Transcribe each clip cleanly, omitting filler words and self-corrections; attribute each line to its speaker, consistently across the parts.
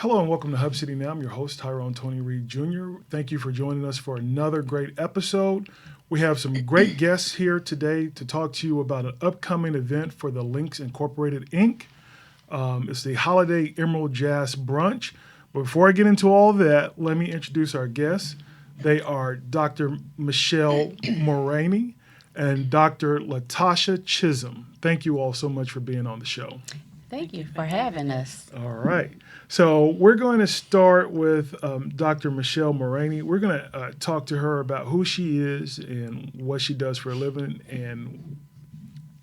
Speaker 1: Hello and welcome to Hub City Now. I'm your host, Tyrone Tony Reed Jr. Thank you for joining us for another great episode. We have some great guests here today to talk to you about an upcoming event for the Links Incorporated, Inc. It's the Holiday Emerald Jazz Brunch. But before I get into all that, let me introduce our guests. They are Dr. Mechelle Moragne and Dr. LaToshia Chism. Thank you all so much for being on the show.
Speaker 2: Thank you for having us.
Speaker 1: All right. So we're going to start with Dr. Mechelle Moragne. We're going to talk to her about who she is and what she does for a living, and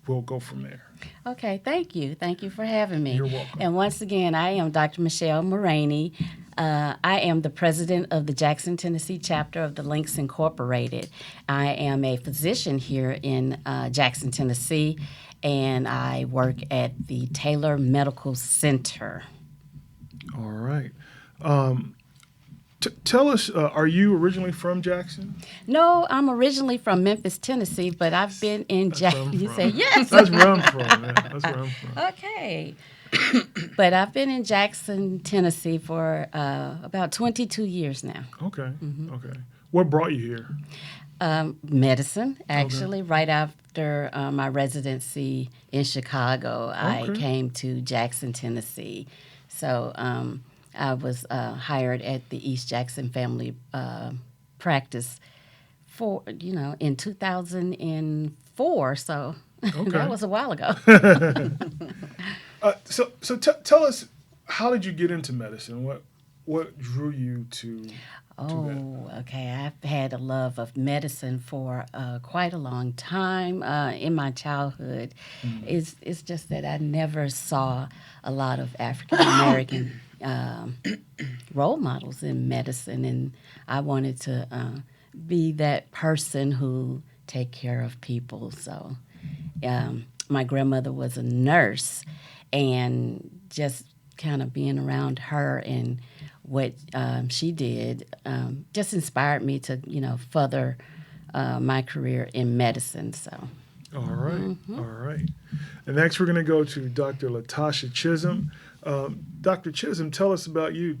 Speaker 1: we'll go from there.
Speaker 2: Okay, thank you. Thank you for having me.
Speaker 1: You're welcome.
Speaker 2: And once again, I am Dr. Mechelle Moragne. I am the president of the Jackson, Tennessee chapter of the Links Incorporated. I am a physician here in Jackson, Tennessee, and I work at the Taylor Medical Center.
Speaker 1: All right. Tell us, are you originally from Jackson?
Speaker 2: No, I'm originally from Memphis, Tennessee, but I've been in Jackson. You say yes.
Speaker 1: That's where I'm from. Man. That's where I'm from.
Speaker 2: Okay. But I've been in Jackson, Tennessee for about 22 years now.
Speaker 1: Okay. Mm-hmm. Okay. What brought you here?
Speaker 2: Medicine, actually. Okay. Right after my residency in Chicago, I came to Jackson, Tennessee. So I was hired at the East Jackson Family Practice in 2004. So that was a while ago.
Speaker 1: So tell us, how did you get into medicine? What drew you to that?
Speaker 2: Okay. I've had a love of medicine for quite a long time in my childhood. Mm-hmm. It's just that I never saw a lot of African American role models in medicine, and I wanted to be that person who take care of people. So my grandmother was a nurse, and just kind of being around her and what she did just inspired me to, further my career in medicine. So.
Speaker 1: All right. Mm-hmm. All right. And next we're going to go to Dr. LaToshia Chism. Dr. Chism, tell us about you.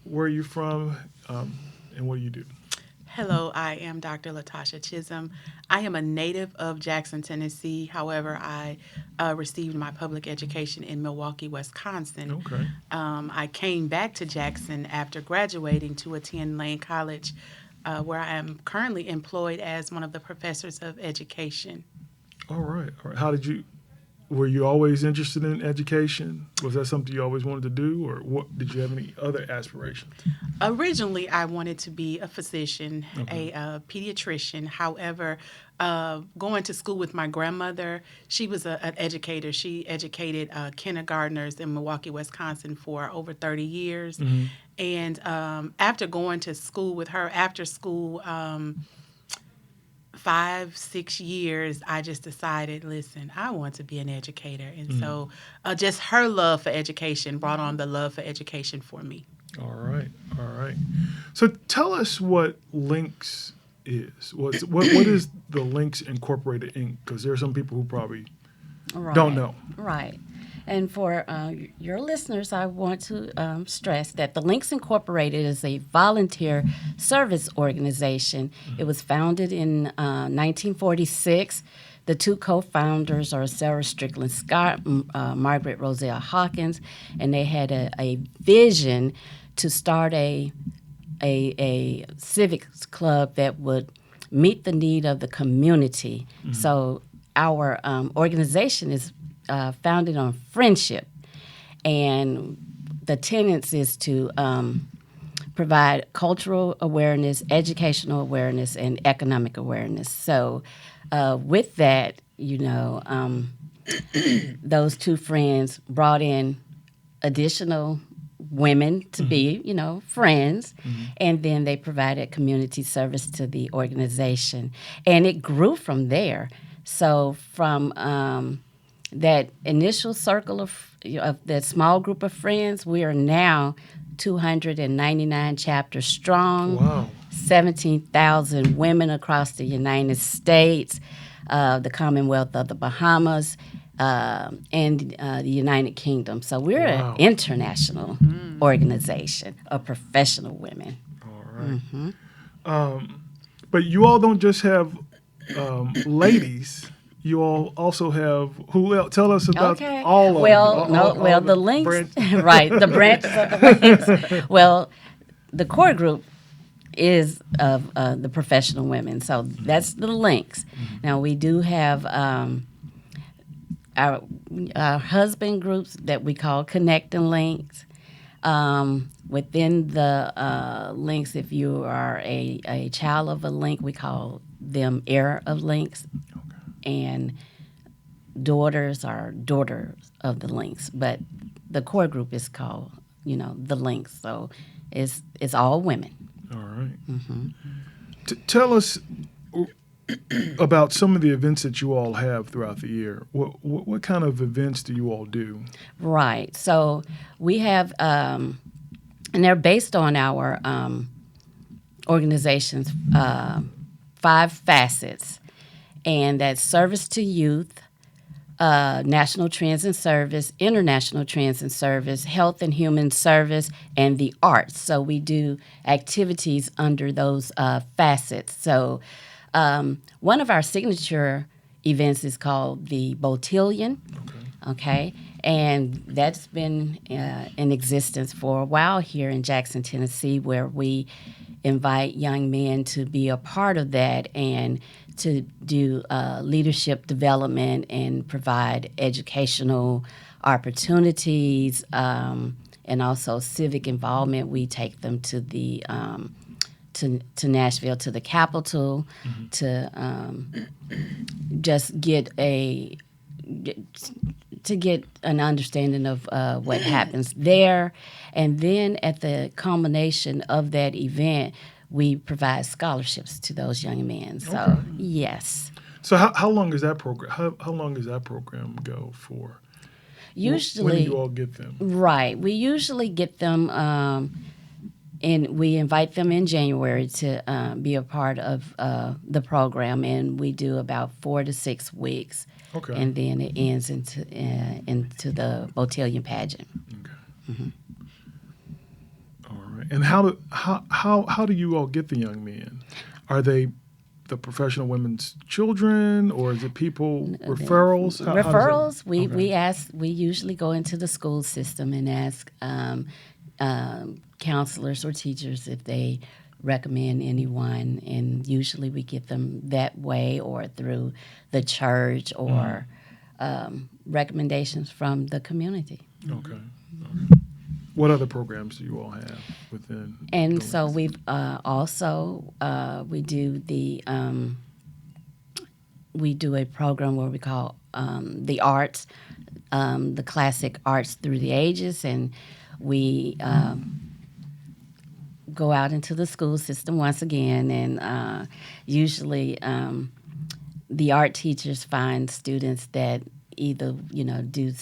Speaker 1: Where are you from and what do you do?
Speaker 3: Hello, I am Dr. LaToshia Chism. I am a native of Jackson, Tennessee. However, I received my public education in Milwaukee, Wisconsin.
Speaker 1: Okay.
Speaker 3: I came back to Jackson after graduating to attend Lane College, where I am currently employed as one of the professors of education.
Speaker 1: All right. All right. Were you always interested in education? Was that something you always wanted to do, or did you have any other aspirations?
Speaker 3: Originally, I wanted to be a physician, a pediatrician. However, going to school with my grandmother, she was an educator. She educated kindergartners in Milwaukee, Wisconsin for over 30 years. Mm-hmm. And after going to school with her, after school, 5-6 years, I just decided, listen, I want to be an educator. And so just her love for education brought on the love for education for me.
Speaker 1: All right. All right. So tell us what Links is. What is the Links Incorporated, Inc.? Because there are some people who probably don't know.
Speaker 2: Right. And for your listeners, I want to stress that the Links Incorporated is a volunteer service organization. Mm-hmm. It was founded in 1946. The two co-founders are Sarah Strickland Scott, Margaret Roselle Hawkins, and they had a vision to start a civics club that would meet the need of the community. Mm-hmm. So our organization is founded on friendship, and the tenets is to provide cultural awareness, educational awareness, and economic awareness. So with that, those two friends brought in additional women to be, friends, and then they provided community service to the organization, and it grew from there. So from that initial circle of that small group of friends, we are now 299 chapters strong.
Speaker 1: Wow.
Speaker 2: 17,000 women across the United States, the Commonwealth of the Bahamas, and the United Kingdom. So we're
Speaker 1: Wow.
Speaker 2: an international organization of professional women.
Speaker 1: All right. But you all don't just have ladies. You all also have who else? Tell us about
Speaker 2: Okay.
Speaker 1: all of
Speaker 2: Well,
Speaker 1: them.
Speaker 2: no. Well, the links, right? The branches of the links. Well, the core group is of the professional women, so that's the links. Now we do have our husband groups that we call connecting links. Within the links, if you are a child of a link, we call them heir of links, and daughters are daughters of the links. But the core group is called, the links. So it's all women.
Speaker 1: All right. Tell us about some of the events that you all have throughout the year. What kind of events do you all do?
Speaker 2: Right. So we have, and they're based on our organization's 5 facets, and that's service to youth, national trends and service, international trends and service, health and human service, and the arts. So we do activities under those facets. So one of our signature events is called the Botillion. Okay. And that's been in existence for a while here in Jackson, Tennessee, where we invite young men to be a part of that and to do leadership development and provide educational opportunities and also civic involvement. We take them to the to Nashville, to the Capitol, to just get an understanding of what happens there. And then at the culmination of that event, we provide scholarships to those young men. So,
Speaker 1: Okay.
Speaker 2: yes.
Speaker 1: So how long is that program? How long does that program go for?
Speaker 2: Usually,
Speaker 1: when do you all get them?
Speaker 2: right. We usually get them, and we invite them in January to be a part of the program, and we do about 4 to 6 weeks.
Speaker 1: Okay.
Speaker 2: And then it ends into the Botillion pageant.
Speaker 1: Okay. All right. And how do you all get the young men? Are they the professional women's children, or is it people referrals? How does
Speaker 2: Referrals.
Speaker 1: it-
Speaker 2: We usually go into the school system and ask counselors or teachers if they recommend anyone, and usually we get them that way or through the church or recommendations from the community.
Speaker 1: Okay. What other programs do you all have within?
Speaker 2: And
Speaker 1: the
Speaker 2: so
Speaker 1: links?
Speaker 2: we've also we do a program where we call the arts, the classic arts through the ages, and we go out into the school system once again, and usually the art teachers find students that either do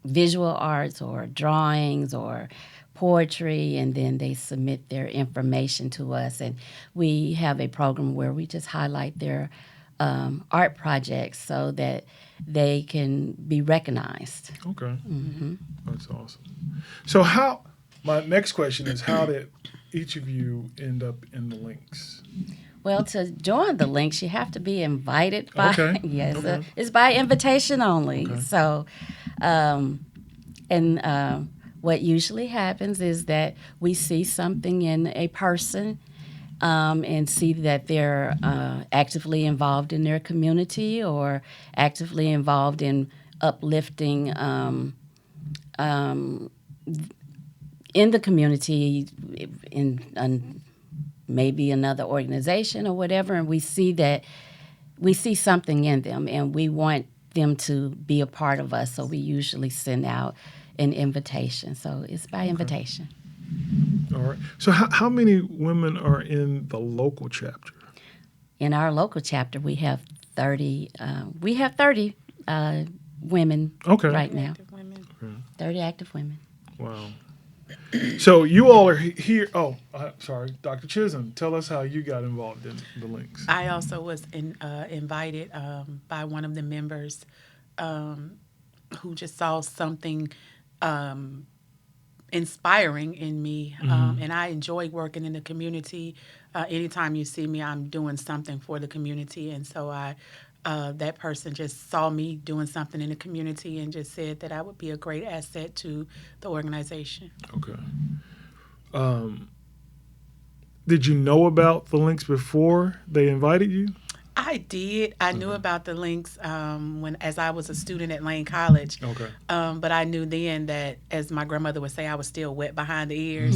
Speaker 2: visual arts or drawings or poetry, and then they submit their information to us, and we have a program where we just highlight their art projects so that they can be recognized.
Speaker 1: Okay. That's awesome. So my next question is, how did each of you end up in the links?
Speaker 2: Well, to join the links, you have to be invited by.
Speaker 1: Okay.
Speaker 2: Yes,
Speaker 1: Okay.
Speaker 2: it's by invitation only.
Speaker 1: Okay.
Speaker 2: So, what usually happens is that we see something in a person and see that they're actively involved in their community or actively involved in uplifting in the community in maybe another organization or whatever, and we see something in them and we want them to be a part of us, so we usually send out an invitation. So it's by invitation.
Speaker 1: All right. So how many women are in the local chapter?
Speaker 2: In our local chapter, we have 30. We have 30 women right now.
Speaker 3: Active women.
Speaker 2: 30 active women.
Speaker 1: Wow. So you all are here. Oh, sorry, Dr. Chism. Tell us how you got involved in the links.
Speaker 3: I also was invited by one of the members who just saw something inspiring in me. And I enjoy working in the community. Anytime you see me, I'm doing something for the community. And so that person just saw me doing something in the community and just said that I would be a great asset to the organization.
Speaker 1: Okay. Did you know about the links before they invited you?
Speaker 3: I did. I knew about the links as I was a student at Lane College.
Speaker 1: Okay.
Speaker 3: But I knew then that, as my grandmother would say, I was still wet behind the ears.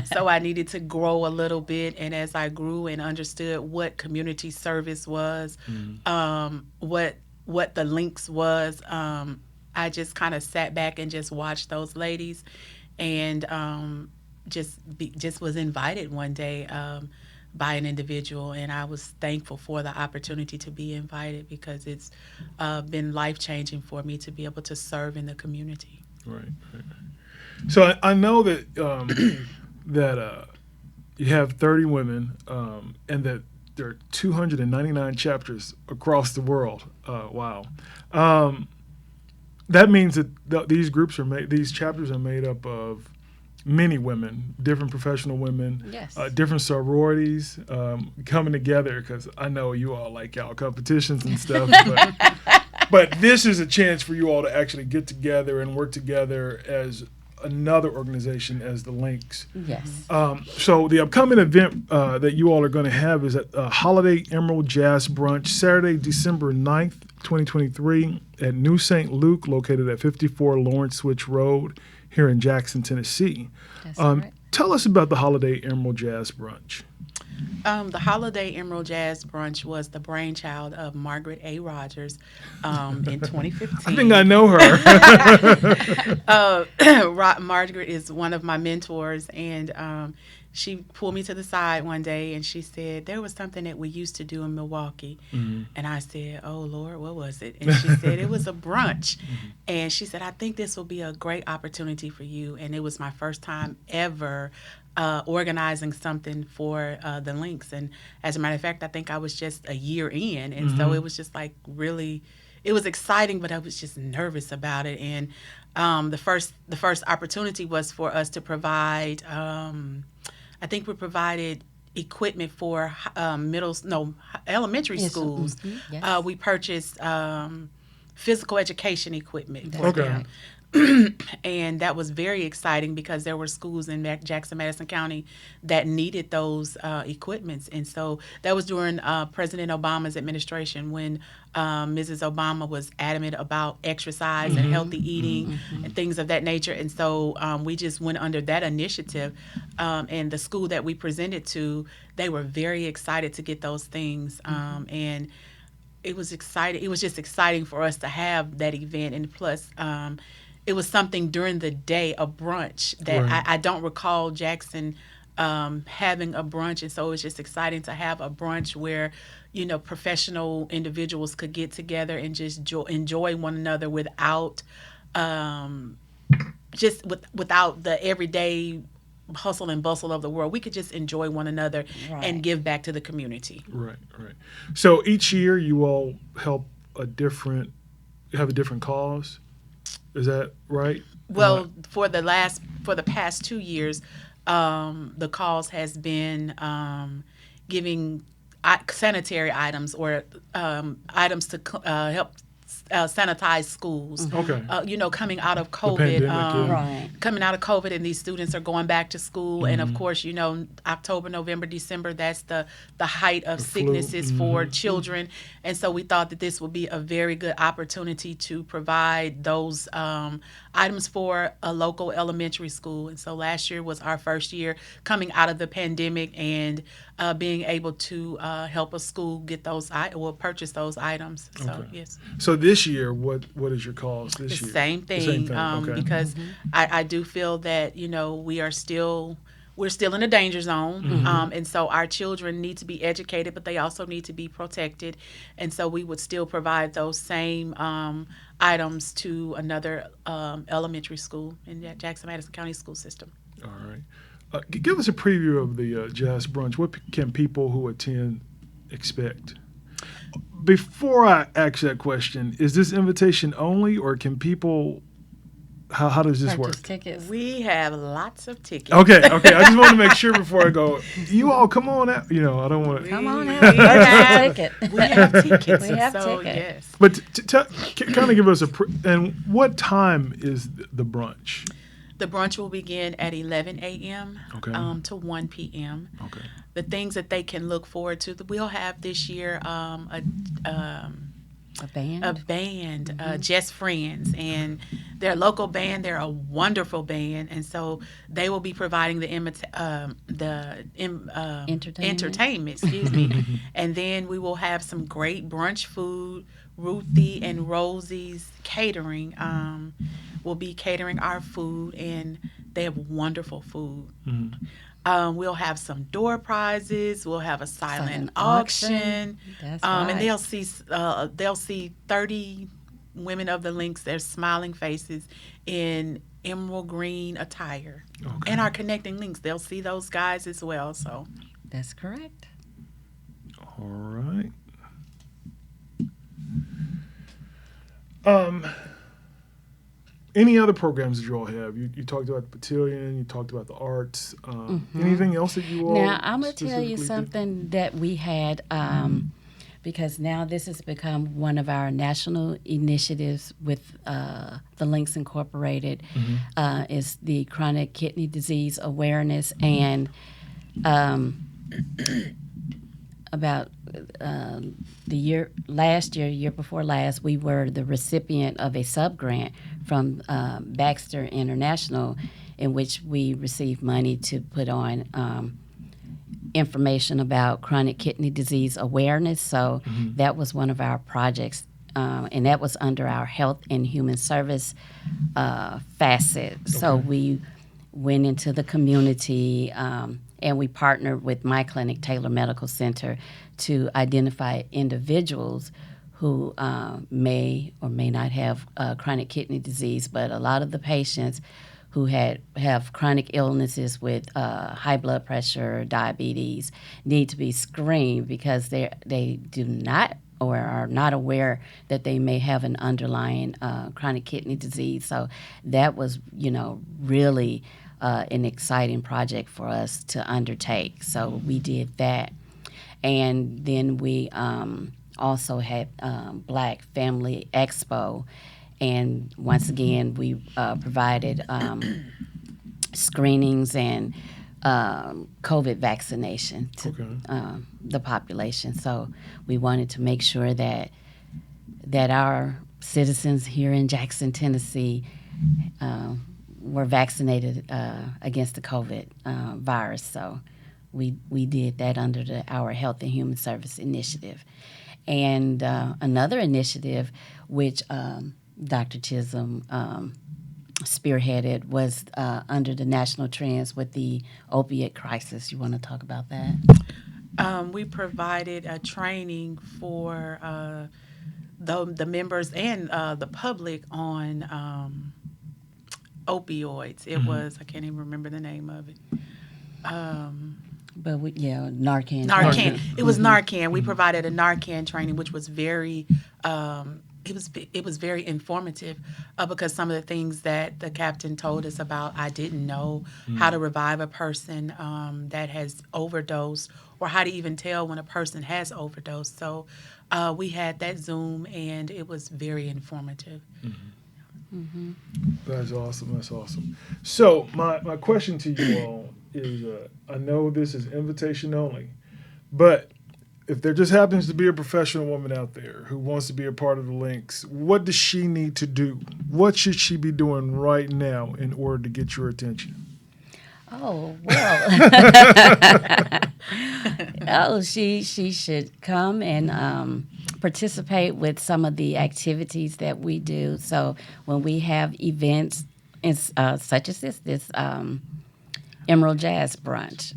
Speaker 3: So I needed to grow a little bit. And as I grew and understood what community service was, what the links was, I just kind of sat back and just watched those ladies, and just was invited one day by an individual, and I was thankful for the opportunity to be invited, because it's been life-changing for me to be able to serve in the community.
Speaker 1: Right. So I know that that you have 30 women, and that there are 299 chapters across the world. Wow. That means that these chapters are made up of many women, different professional women,
Speaker 2: Yes.
Speaker 1: Different sororities coming together, because I know you all like y'all competitions and stuff, but this is a chance for you all to actually get together and work together as another organization, as the Links.
Speaker 2: Yes.
Speaker 1: So the upcoming event that you all are going to have is at Holiday Emerald Jazz Brunch, Saturday, December 9th, 2023 at New St. Luke, located at 54 Lawrence Switch Road here in Jackson, Tennessee.
Speaker 2: That's correct.
Speaker 1: Tell us about the Holiday Emerald Jazz Brunch.
Speaker 3: The Holiday Emerald Jazz Brunch was the brainchild of Margaret A. Rogers in 2015.
Speaker 1: I think I know her.
Speaker 3: Margaret is one of my mentors, and she pulled me to the side one day and she said, there was something that we used to do in Milwaukee. And I said, oh, Lord, what was it? And she said, it was a brunch. And she said, I think this will be a great opportunity for you. And it was my first time ever organizing something for the Links. And as a matter of fact, I think I was just a year in. And so it was just like really, it was exciting, but I was just nervous about it. And the first opportunity was for us to provide, I think we provided equipment for elementary schools.
Speaker 2: Yes.
Speaker 3: We purchased physical education equipment for
Speaker 1: Okay.
Speaker 3: them. And that was very exciting, because there were schools in Jackson, Madison County that needed those equipments. And so that was during President Obama's administration, when Mrs. Obama was adamant about exercise and healthy eating and things of that nature. And so we just went under that initiative. And the school that we presented to, they were very excited to get those things. And it was exciting. It was just exciting for us to have that event. And plus, it was something during the day, a brunch that
Speaker 1: Right.
Speaker 3: I don't recall Jackson having a brunch. And so it was just exciting to have a brunch where, professional individuals could get together and just enjoy one another without without the everyday hustle and bustle of the world. We could just enjoy one another and give back to the community.
Speaker 1: Right. So each year you all help have a different cause. Is that right?
Speaker 3: Well, for the past 2 years, the cause has been giving sanitary items or items to help sanitize schools.
Speaker 1: Okay.
Speaker 3: Coming out of COVID,
Speaker 1: pandemic, yeah.
Speaker 2: Right.
Speaker 3: coming out of COVID, and these students are going back to school, and of course, October, November, December, that's the height of
Speaker 1: The flu.
Speaker 3: sicknesses for children, and so we thought that this would be a very good opportunity to provide those items for a local elementary school. And so last year was our first year coming out of the pandemic and being able to help a school get purchase those items. So
Speaker 1: Okay.
Speaker 3: yes.
Speaker 1: So this year, what is your cause this
Speaker 3: The
Speaker 1: year?
Speaker 3: same thing,
Speaker 1: The same thing. Okay.
Speaker 3: because I do feel that we're still in a danger zone, and so our children need to be educated, but they also need to be protected, and so we would still provide those same items to another elementary school in the Jackson Madison County school system.
Speaker 1: All right. Give us a preview of the Jazz Brunch. What can people who attend expect? before I ask that question, is this invitation only, or can people? How does this
Speaker 2: Purchase
Speaker 1: work?
Speaker 2: tickets.
Speaker 3: We have lots of tickets.
Speaker 1: Okay. I just want to make sure before I go. You all come on out. I don't want to.
Speaker 2: Come on
Speaker 3: We
Speaker 2: out. Purchase a
Speaker 3: have,
Speaker 2: ticket.
Speaker 3: we have tickets.
Speaker 2: We have
Speaker 3: so,
Speaker 2: tickets.
Speaker 3: yes.
Speaker 1: But kind of give us and what time is the brunch?
Speaker 3: The brunch will begin at 11 a.m.
Speaker 1: Okay.
Speaker 3: To 1 p.m.
Speaker 1: Okay.
Speaker 3: The things that they can look forward to, we'll have this year
Speaker 2: A band.
Speaker 3: a band, Just Friends, and they're a local band. They're a wonderful band, and so they will be providing the entertainment. Excuse me, and then we will have some great brunch food. Ruthie and Rosie's Catering will be catering our food, and they have wonderful food. We'll have some door prizes. We'll have a silent auction.
Speaker 2: That's
Speaker 3: And
Speaker 2: right.
Speaker 3: they'll see 30 women of the Links, their smiling faces in emerald green attire.
Speaker 1: Okay.
Speaker 3: And our connecting links, they'll see those guys as well. So
Speaker 2: That's correct.
Speaker 1: All right. Any other programs that you all have? You talked about the Cotillion. You talked about the arts. Anything else that you all?
Speaker 2: Now, I'm going to tell you
Speaker 1: specifically do?
Speaker 2: something that we had, because now this has become one of our national initiatives with the Links Incorporated, is the chronic kidney disease awareness. And about the year before last, we were the recipient of a sub-grant from Baxter International, in which we received money to put on information about chronic kidney disease awareness. So that was one of our projects, and that was under our Health and Human Service facet. So we went into the community, and we partnered with My Clinic Taylor Medical Center to identify individuals who may or may not have chronic kidney disease, but a lot of the patients who have chronic illnesses with high blood pressure, diabetes, need to be screened because they do not or are not aware that they may have an underlying chronic kidney disease. So that was, really an exciting project for us to undertake. So we did that. And then we also had Black Family Expo. And once again, we provided screenings and COVID vaccination to the population. So we wanted to make sure that our citizens here in Jackson, Tennessee, were vaccinated against the COVID virus. So we did that under our Health and Human Service Initiative. And another initiative, which Dr. Chism spearheaded, was under the national trends with the opiate crisis. You want to talk about that?
Speaker 3: we provided a training for the members and the public on opioids. It was, I can't even remember the name of it.
Speaker 2: But Narcan.
Speaker 3: Narcan. It was Narcan. We provided a Narcan training, which was very, it was very informative because some of the things that the captain told us about, I didn't know how to revive a person that has overdosed, or how to even tell when a person has overdosed. So we had that Zoom, and it was very informative.
Speaker 1: That's awesome. That's awesome. So my question to you all is, I know this is invitation only, but if there just happens to be a professional woman out there who wants to be a part of the Links, what does she need to do? What should she be doing right now in order to get your attention?
Speaker 2: Oh, well. She should come and participate with some of the activities that we do. So when we have events such as this Emerald Jazz Brunch,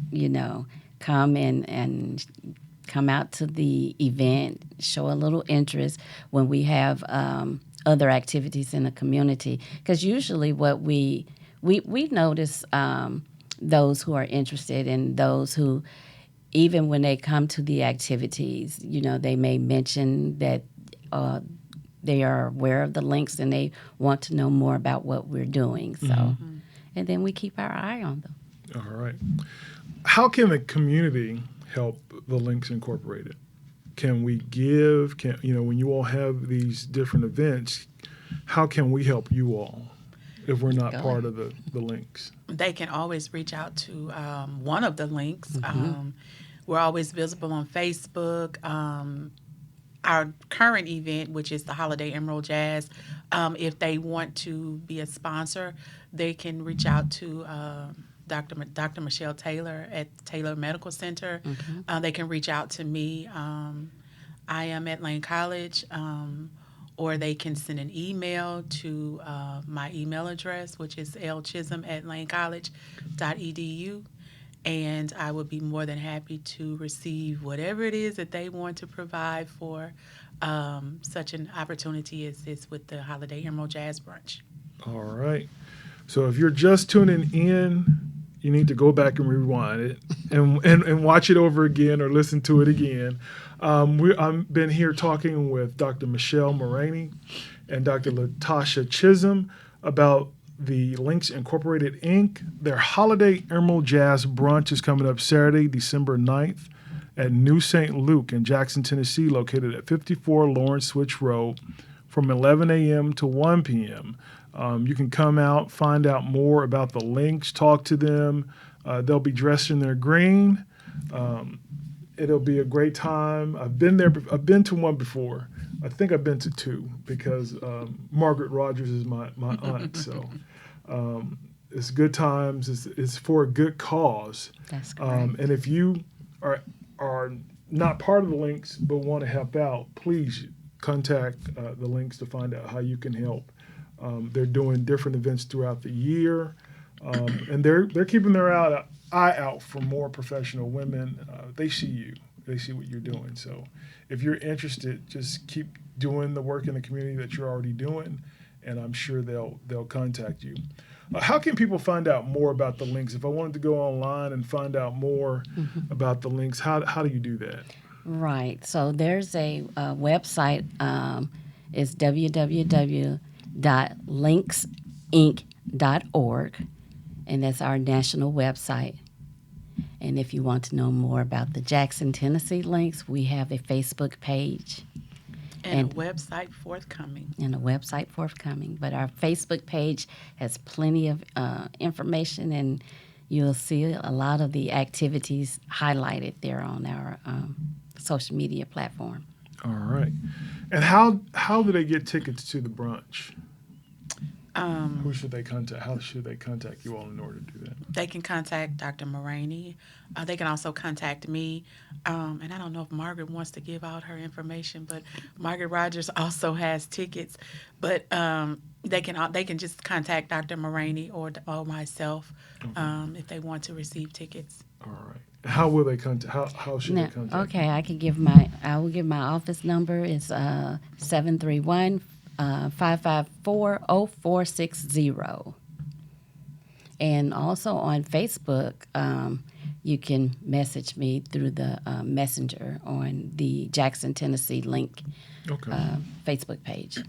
Speaker 2: come and come out to the event, show a little interest when we have other activities in the community. Because usually what we notice those who are interested and those who even when they come to the activities, they may mention that they are aware of the links and they want to know more about what we're doing. So, and then we keep our eye on them.
Speaker 1: All right. How can the community help the Links Incorporated? Can we give? When you all have these different events, how can we help you all if we're not part of the links?
Speaker 3: They can always reach out to one of the links. We're always visible on Facebook. Our current event, which is the Holiday Emerald Jazz, if they want to be a sponsor, they can reach out to Dr. Mechelle Taylor at Taylor Medical Center. They can reach out to me. I am at Lane College, or they can send an email to my email address, which is lchism@lanecollege.edu. And I would be more than happy to receive whatever it is that they want to provide for such an opportunity as this with the Holiday Emerald Jazz Brunch.
Speaker 1: All right. So if you're just tuning in, you need to go back and rewind it and watch it over again or listen to it again. I've been here talking with Dr. Mechelle Moragne and Dr. LaToshia Chism about the Links Incorporated, Inc. Their Holiday Emerald Jazz Brunch is coming up Saturday, December 9th at New St. Luke in Jackson, Tennessee, located at 54 Lawrence Switch Road from 11 a.m. to 1 p.m. You can come out, find out more about the links, talk to them. They'll be dressed in their green. It'll be a great time. I've been there. I've been to one before. I think I've been to two because Margaret Rogers is my aunt. So it's good times. It's for a good cause.
Speaker 2: That's great.
Speaker 1: And if you are not part of the links but want to help out, please contact the links to find out how you can help. They're doing different events throughout the year, and they're keeping their eye out for more professional women. They see you. They see what you're doing. So if you're interested, just keep doing the work in the community that you're already doing, and I'm sure they'll contact you. How can people find out more about the links? If I wanted to go online and find out more about the links, how do you do that?
Speaker 2: Right. So there's a website. It's www.linksinc.org, and that's our national website. And if you want to know more about the Jackson, Tennessee links, we have a Facebook page.
Speaker 3: And a website forthcoming.
Speaker 2: But our Facebook page has plenty of information, and you'll see a lot of the activities highlighted there on our social media platform.
Speaker 1: All right. And how do they get tickets to the brunch? Who should they contact? How should they contact you all in order to do that?
Speaker 3: They can contact Dr. Moragne. They can also contact me. And I don't know if Margaret wants to give out her information, but Margaret Rogers also has tickets. But they can just contact Dr. Moragne or myself if they want to receive tickets.
Speaker 1: All right. How will they contact? How should they contact?
Speaker 2: Okay, I will give my office number. It's 731-554-0460. And also on Facebook, you can message me through the messenger on the Jackson, Tennessee link Facebook page.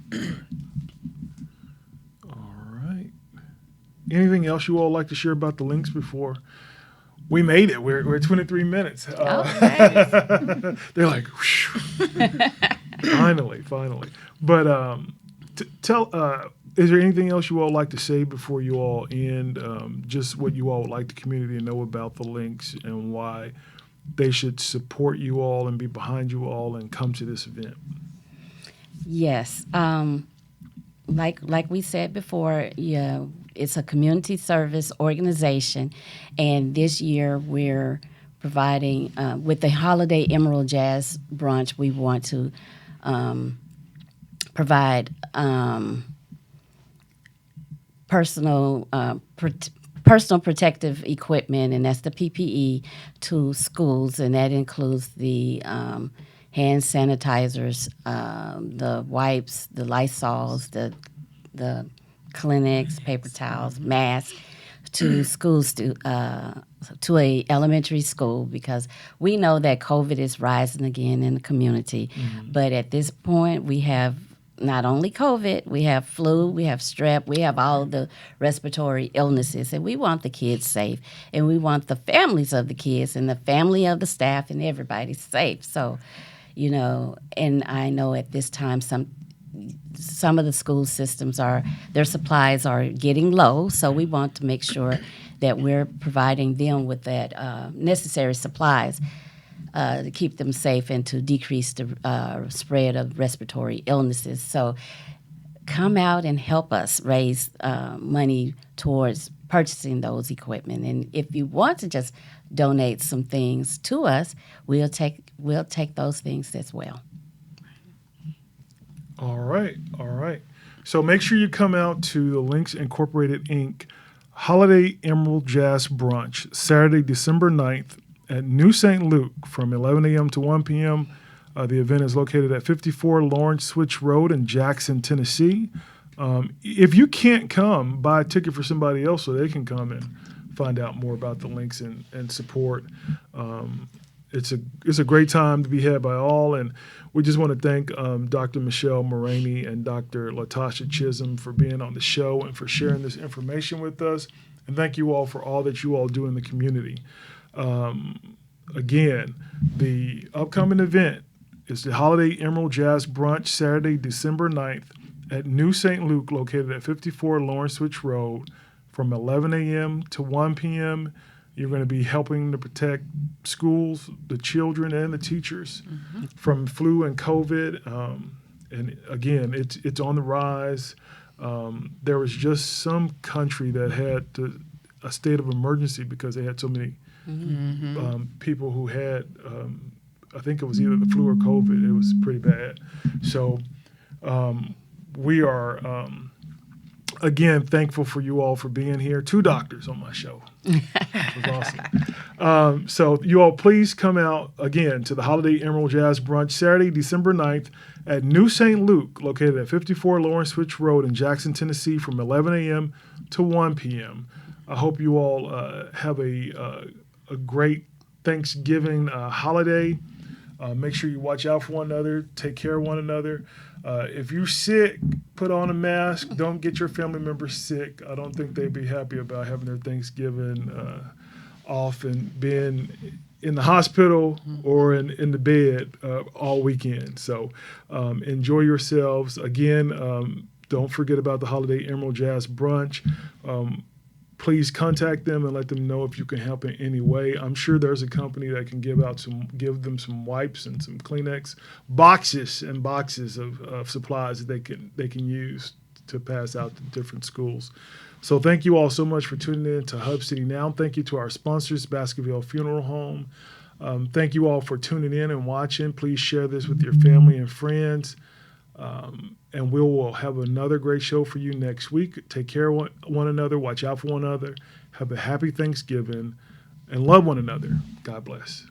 Speaker 1: All right. Anything else you all like to share about the links before? We made it. We're 23 minutes.
Speaker 2: Okay.
Speaker 1: They're like, finally. But is there anything else you all like to say before you all end? Just what you all would like the community to know about the links and why they should support you all and be behind you all and come to this event.
Speaker 2: Yes. Like we said before, it's a community service organization, and this year we're providing, with the Holiday Emerald Jazz Brunch, we want to provide personal protective equipment, and that's the PPE, to schools, and that includes the hand sanitizers, the wipes, the Lysols, the Kleenex, paper towels, masks, to schools to a elementary school because we know that COVID is rising again in the community. But at this point, we have not only COVID, we have flu, we have strep, we have all the respiratory illnesses, and we want the kids safe, and we want the families of the kids and the family of the staff and everybody safe. So, and I know at this time some of the school systems their supplies are getting low, so we want to make sure that we're providing them with that necessary supplies to keep them safe and to decrease the spread of respiratory illnesses. So come out and help us raise money towards purchasing those equipment. And if you want to just donate some things to us, we'll take those things as well.
Speaker 1: All right. So make sure you come out to the Links Incorporated Inc. Holiday Emerald Jazz Brunch, Saturday, December 9th at New St. Luke from 11 a.m. to 1 p.m. The event is located at 54 Lawrence Switch Road in Jackson, Tennessee. If you can't come, buy a ticket for somebody else so they can come and find out more about the links and support. It's a great time to be had by all, and we just want to thank Dr. Mechelle Moragne and Dr. LaToshia Chism for being on the show and for sharing this information with us. And thank you all for all that you all do in the community. Again, the upcoming event is the Holiday Emerald Jazz Brunch, Saturday, December 9th at New St. Luke, located at 54 Lawrence Switch Road from 11 a.m. to 1 p.m. You're going to be helping to protect schools, the children, and the teachers from flu and COVID. And again, it's on the rise. There was just some country that had a state of emergency because they had so many people who had, I think it was either the flu or COVID. It was pretty bad. So we are, again, thankful for you all for being here. 2 doctors on my show. It was awesome. So you all please come out again to the Holiday Emerald Jazz Brunch, Saturday, December 9th at New St. Luke, located at 54 Lawrence Switch Road in Jackson, Tennessee from 11 a.m. to 1 p.m. I hope you all have a great Thanksgiving holiday. Make sure you watch out for one another. Take care of one another. If you're sick, put on a mask. Don't get your family members sick. I don't think they'd be happy about having their Thanksgiving off and being in the hospital or in the bed all weekend. So enjoy yourselves. Again, don't forget about the Holiday Emerald Jazz Brunch. Please contact them and let them know if you can help in any way. I'm sure there's a company that can give them some wipes and some Kleenex boxes and boxes of supplies that they can use to pass out to different schools. So thank you all so much for tuning in to Hub City Now. Thank you to our sponsors, Baskerville Funeral Home. Thank you all for tuning in and watching. Please share this with your family and friends. And we will have another great show for you next week. Take care of one another. Watch out for one another. Have a happy Thanksgiving and love one another. God bless.